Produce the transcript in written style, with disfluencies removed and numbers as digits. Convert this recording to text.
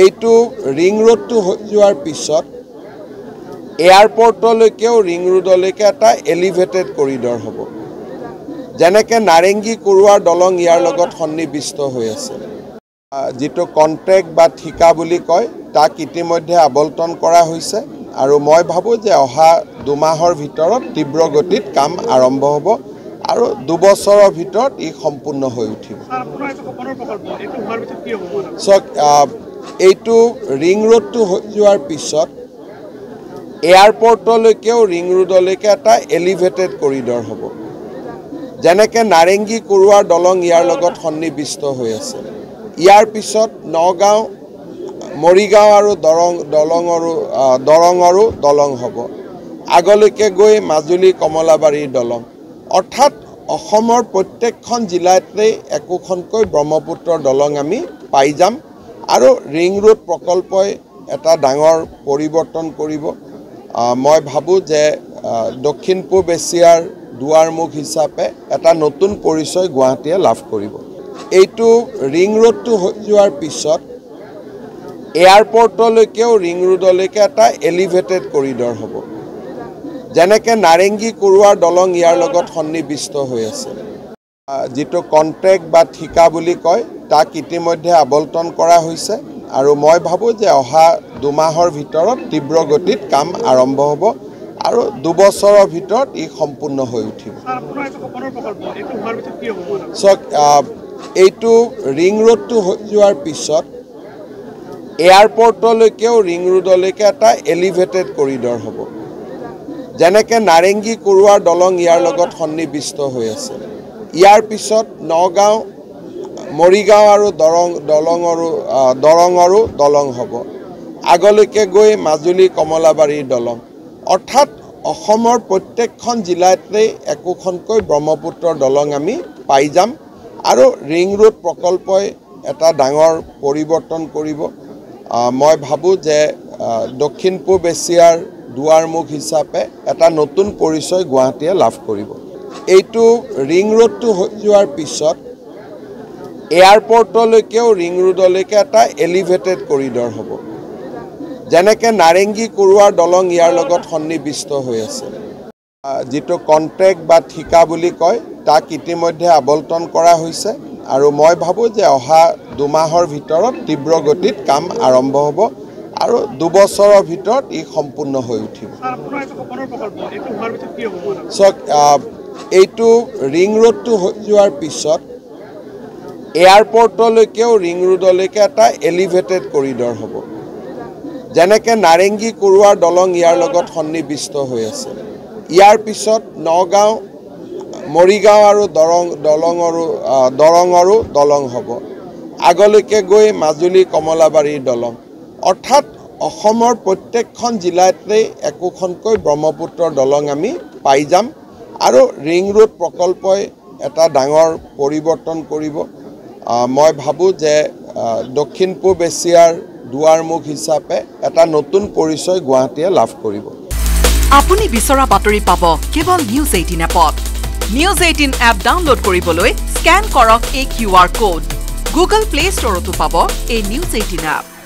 এইটো ৰিং ৰোডটো হৈ যোৱাৰ পিছত এয়াৰপৰ্টলৈকেও ৰিং ৰোডলৈকে এটা এলিভেটেড কৰিডৰ হ'ব যেনেকে নাৰেংগী কুৰুৱাৰ দলং ইয়াৰ লগত সন্নিবিষ্ট হৈ আছে যেটো কন্ট্ৰেক্ট বা ঠিকা বুলি কয় তাক ইতিমধ্যে আবলটন কৰা হৈছে আৰু মই ভাবো যে অহা 2 মাহৰ ভিতৰত তীব্ৰ গতিত কাম আৰম্ভ হ'ব আৰু 2 বছৰৰ ভিতৰত ই সম্পূৰ্ণ হৈ উঠিব এইটো ৰিং ৰোডটো হৈ যোৱাৰ পিছত এয়াৰপৰ্টলৈকেও ৰিং ৰোডলৈকে এটা এলিভেটেড কৰিডৰ হ'ব যেনেকে নাৰেংগী কুৰুৱাৰ দলং ইয়াৰ লগত সন্নিবিষ্ট হৈ আছে ইয়াৰ পিছত নগাঁও মৰিগাঁও আৰু দৰঙৰো দলং হ'ব আগলৈকে গৈ মাজুলী কমলাবাৰীৰ দলং অৰ্থাৎ অসমৰ প্ৰত্যেকখন জিলাতে একোখনকৈ ব্ৰহ্মপুত্ৰৰ দলং আমি পাই যাম আৰু ৰিং ৰোড প্ৰকল্পই এটা ডাঙৰ পৰিৱৰ্তন কৰিব মই ভাবো যে দক্ষিণ পূব এছিয়াৰ দুৱাৰমুখ হিচাপে এটা নতুন পৰিচয় গুৱাহাটীয়ে লাভ কৰিব এইটো ৰিং ৰোডটো হৈ যোৱাৰ পিছত এয়াৰপৰ্টলৈকেও ৰিং ৰোডলৈকে এটা এলিভেটেড কৰিডৰ হ'ব যেনেকে নাৰেংগী কুৰুৱাৰ দলং ইয়াৰ লগত সন্নিবিষ্ট হৈ আছে যেটো কন্ট্ৰেক্ট বা ঠিকা বুলি কয় তাক ইতিমধ্যে আবলটন কৰা হৈছে আৰু মই ভাবো যে অহা 2 মাহৰ ভিতৰত তীব্ৰ গতিত কাম আৰম্ভ হ'ব আৰু 2 বছৰৰ ভিতৰত ই সম্পূৰ্ণ হৈ উঠিব এইটো ৰিং ৰোডটো হৈ যোৱাৰ পিছত এয়াৰপৰ্টলৈকেও ৰিং ৰোডলৈকে এটা এলিভেটেড কৰিডৰ হ'ব যেনেকে নাৰেংগী কুৰুৱাৰ দলং ইয়াৰ লগত সন্নিবিষ্ট হৈ আছে ইয়াৰ পিছত নগাঁও মৰিগাঁও আৰু দৰঙৰো দলং হ'ব আগলৈকে গৈ মাজুলী কমলাবাৰীৰ দলং অৰ্থাৎ অসমৰ প্ৰত্যেকখন জিলাতে একোখনকৈ ব্ৰহ্মপুত্ৰৰ দলং আমি পাই যাম আৰু ৰিং ৰোড প্ৰকল্পই এটা ডাঙৰ পৰিৱৰ্তন কৰিব মই ভাবো যে দক্ষিণ পূব এছিয়াৰ দুৱাৰমুখ হিচাপে এটা নতুন পৰিচয় গুৱাহাটীয়ে লাভ কৰিব এইটো ৰিং ৰোডটো হৈ যোৱাৰ পিছত এয়াৰপৰ্টলৈকেও ৰিং ৰোডলৈকে এটা এলিভেটেড কৰিডৰ হ'ব যেনেকে নাৰেংগী কুৰুৱাৰ দলং ইয়াৰ লগত সন্নিবিষ্ট হৈ আছে যেটো কন্ট্ৰেক্ট বা ঠিকা বুলি কয় তাক ইতিমধ্যে আবলটন কৰা হৈছে আৰু মই ভাবো যে অহা 2 মাহৰ ভিতৰত তীব্ৰ গতিত কাম আৰম্ভ হ'ব আৰু 2 বছৰৰ ভিতৰত ই সম্পূৰ্ণ হৈ উঠিব এইটো ৰিং ৰোডটো হৈ যোৱাৰ পিছত এয়াৰপৰ্টলৈকেও ৰিং ৰোডলৈকে এটা এলিভেটেড কৰিডৰ হ'ব যেনেকে নাৰেংগী কুৰুৱাৰ দলং ইয়াৰ লগত সন্নিবিষ্ট হৈ আছে ইয়াৰ পিছত নগাঁও মৰিগাঁও আৰু দৰঙৰো দলং হ'ব আগলৈকে গৈ মাজুলী কমলাবাৰীৰ দলং অৰ্থাৎ অসমৰ প্ৰত্যেকখন জিলাতে একোখনকৈ ব্ৰহ্মপুত্ৰৰ দলং আমি পাই যাম আৰু ৰিং ৰোড প্ৰকল্পই এটা ডাঙৰ পৰিৱৰ্তন কৰিব মই ভাবো যে দক্ষিণ পূব এছিয়াৰ দুৱাৰমুখ হিচাপে এটা নতুন পৰিচয় গুৱাহাটীয়ে লাভ কৰিব আপুনি বিচৰা বাতৰি পাব কেৱল নিউজ 18 এপত নিউজ 18 এপ ডাউনলোড কৰিবলৈ স্ক্যান কৰক এই QR কোড গুগল প্লে ষ্টৰতো পাব এই নিউজ 18 এপ